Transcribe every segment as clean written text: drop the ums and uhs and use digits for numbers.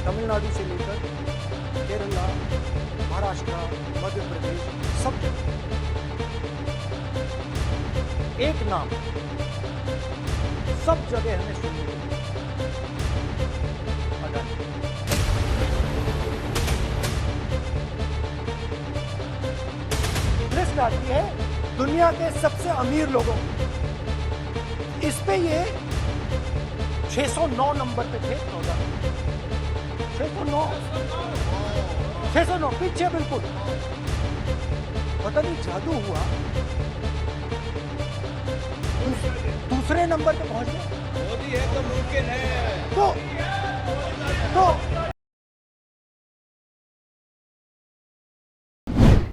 तमिलनाडु से लेकर केरला, महाराष्ट्र, मध्य प्रदेश, सब जगह एक नाम सब जगह हमें सुनने को मिला, अडानी। लिस्ट आती है दुनिया के सबसे अमीर लोगों की। इस पे ये 609 नंबर पे थे 609 पीछे बिल्कुल। पता नहीं जादू हुआ, दूसरे नंबर पे पहुंच गए। मोदी है तो मुमकिन है। तो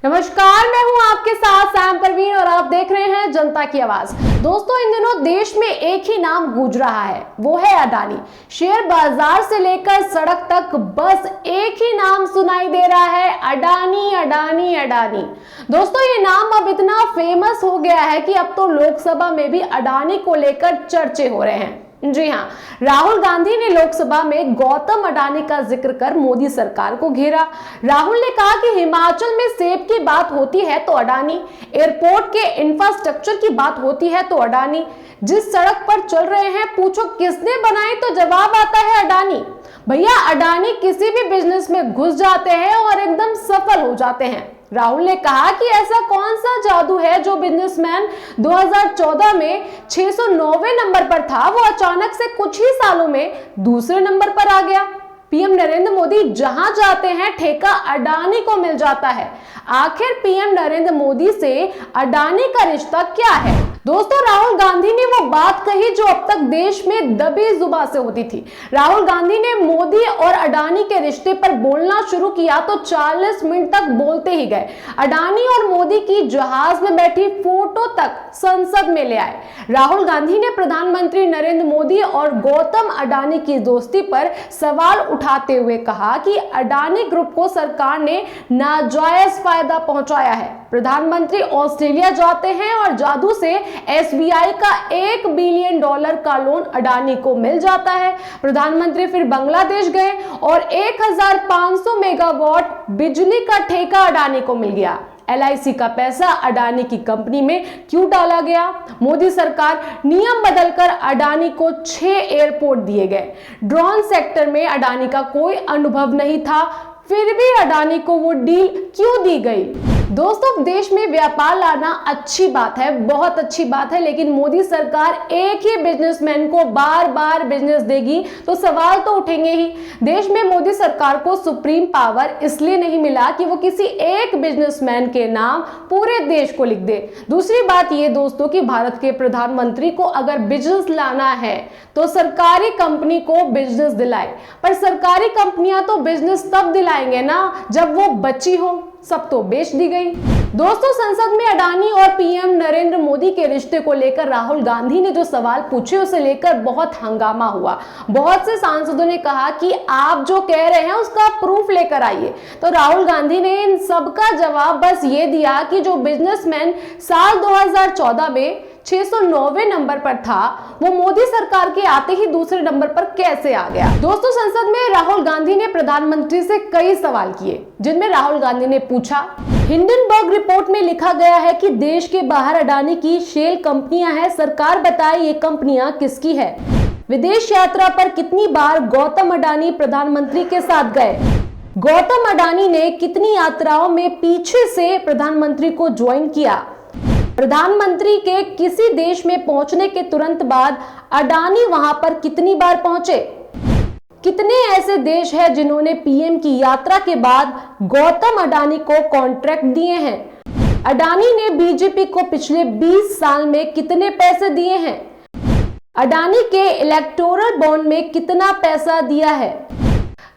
नमस्कार, मैं हूं आपके साथ सैम परवीन और आप देख रहे हैं जनता की आवाज। दोस्तों, इन दिनों देश में एक ही नाम गूंज रहा है, वो है अडानी। शेयर बाजार से लेकर सड़क तक बस एक ही नाम सुनाई दे रहा है, अडानी अडानी अडानी। दोस्तों, ये नाम अब इतना फेमस हो गया है कि अब तो लोकसभा में भी अडानी को लेकर चर्चे हो रहे हैं। जी हाँ, राहुल गांधी ने लोकसभा में गौतम अडानी का जिक्र कर मोदी सरकार को घेरा। राहुल ने कहा कि हिमाचल में सेब की बात होती है तो अडानी, एयरपोर्ट के इंफ्रास्ट्रक्चर की बात होती है तो अडानी, जिस सड़क पर चल रहे हैं पूछो किसने बनाई तो जवाब आता है अडानी। भैया, अडानी किसी भी बिजनेस में घुस जाते हैं और एकदम सफल हो जाते हैं। राहुल ने कहा कि ऐसा कौन सा जादू है जो बिजनेसमैन 2014 में 609वें नंबर पर था, वो अचानक से कुछ ही सालों में दूसरे नंबर पर आ गया। पीएम नरेंद्र मोदी जहां जाते हैं ठेका अडानी को मिल जाता है। आखिर पीएम नरेंद्र मोदी से अडानी का रिश्ता क्या है? दोस्तों, राहुल गांधी ने वो बात कही जो अब तक देश में दबी जुबान से होती थी। राहुल गांधी ने मोदी और अडानी के रिश्ते पर बोलना शुरू किया तो 40 मिनट तक बोलते ही गए। अडानी और मोदी की जहाज में बैठी फोटो तक संसद में ले आए। राहुल गांधी ने प्रधानमंत्री नरेंद्र मोदी और गौतम अडानी की दोस्ती पर सवाल उठाते हुए कहा कि अडानी ग्रुप को सरकार ने नाजायज फायदा पहुंचाया है। प्रधानमंत्री ऑस्ट्रेलिया जाते हैं और जादू से एसबीआई का $1 बिलियन का लोन अडानी को मिल जाता है। प्रधानमंत्री फिर बांग्लादेश गए और 1500 मेगावाट बिजली का ठेका अडानी को मिल गया। LIC का पैसा अडानी की कंपनी में क्यों डाला गया? मोदी सरकार नियम बदलकर अडानी को 6 एयरपोर्ट दिए गए। ड्रोन सेक्टर में अडानी का कोई अनुभव नहीं था, फिर भी अडानी को वो डील क्यों दी गई? दोस्तों, देश में व्यापार लाना अच्छी बात है, बहुत अच्छी बात है, लेकिन मोदी सरकार एक ही बिजनेसमैन को बार बार बिजनेस देगी तो सवाल तो उठेंगे ही। देश में मोदी सरकार को सुप्रीम पावर इसलिए नहीं मिला कि वो किसी एक बिजनेसमैन के नाम पूरे देश को लिख दे। दूसरी बात ये दोस्तों कि भारत के प्रधानमंत्री को अगर बिजनेस लाना है तो सरकारी कंपनी को बिजनेस दिलाए, पर सरकारी कंपनियां तो बिजनेस तब दिलाएंगे ना जब वो बची हो। सब तो बेच दी गई। दोस्तों, संसद में अडानी और पीएम नरेंद्र मोदी के रिश्ते को लेकर राहुल गांधी ने जो सवाल पूछे उसे लेकर बहुत हंगामा हुआ। बहुत से सांसदों ने कहा कि आप जो कह रहे हैं उसका प्रूफ लेकर आइए। तो राहुल गांधी ने इन सब का जवाब बस ये दिया कि जो बिजनेसमैन साल 2014 में 609वें नंबर पर था वो मोदी सरकार के आते ही दूसरे नंबर पर कैसे आ गया। दोस्तों, संसद में राहुल गांधी ने प्रधानमंत्री से कई सवाल किए, जिनमें राहुल गांधी ने पूछा, हिंडनबर्ग रिपोर्ट में लिखा गया है कि देश के बाहर अडानी की शेल कंपनियां हैं, सरकार बताए ये कंपनियां किसकी है? विदेश यात्रा पर कितनी बार गौतम अडानी प्रधानमंत्री के साथ गए? गौतम अडानी ने कितनी यात्राओं में पीछे से प्रधानमंत्री को ज्वाइन किया? प्रधानमंत्री के किसी देश में पहुंचने के तुरंत बाद अडानी वहां पर कितनी बार पहुंचे? कितने ऐसे देश हैं जिन्होंने पीएम की यात्रा के बाद गौतम अडानी को कॉन्ट्रैक्ट दिए हैं? अडानी ने बीजेपी को पिछले 20 साल में कितने पैसे दिए हैं? अडानी के इलेक्टोरल बॉन्ड में कितना पैसा दिया है?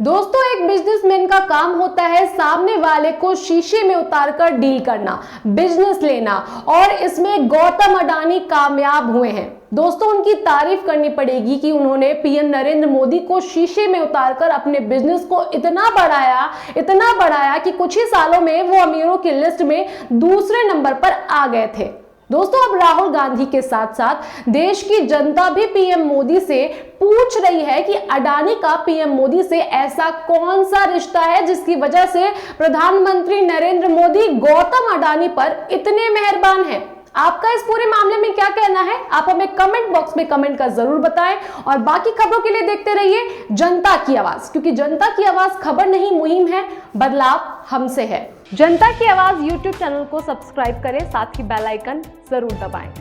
दोस्तों, एक बिजनेसमैन का काम होता है सामने वाले को शीशे में उतारकर डील करना, बिजनेस लेना, और इसमें गौतम अडानी कामयाब हुए हैं। दोस्तों, उनकी तारीफ करनी पड़ेगी कि उन्होंने पीएम नरेंद्र मोदी को शीशे में उतारकर अपने बिजनेस को इतना बढ़ाया कि कुछ ही सालों में वो अमीरों की लिस्ट में दूसरे नंबर पर आ गए थे। दोस्तों, अब राहुल गांधी के साथ साथ देश की जनता भी पीएम मोदी से पूछ रही है कि अडानी का पीएम मोदी से ऐसा कौन सा रिश्ता है जिसकी वजह से प्रधानमंत्री नरेंद्र मोदी गौतम अडानी पर इतने मेहरबान हैं। आपका इस पूरे मामले में क्या कहना है? आप हमें कमेंट बॉक्स में कमेंट कर जरूर बताएं और बाकी खबरों के लिए देखते रहिए जनता की आवाज, क्योंकि जनता की आवाज खबर नहीं मुहिम है, बदलाव हमसे है। जनता की आवाज YouTube चैनल को सब्सक्राइब करें, साथ ही बेल आइकन जरूर दबाएं।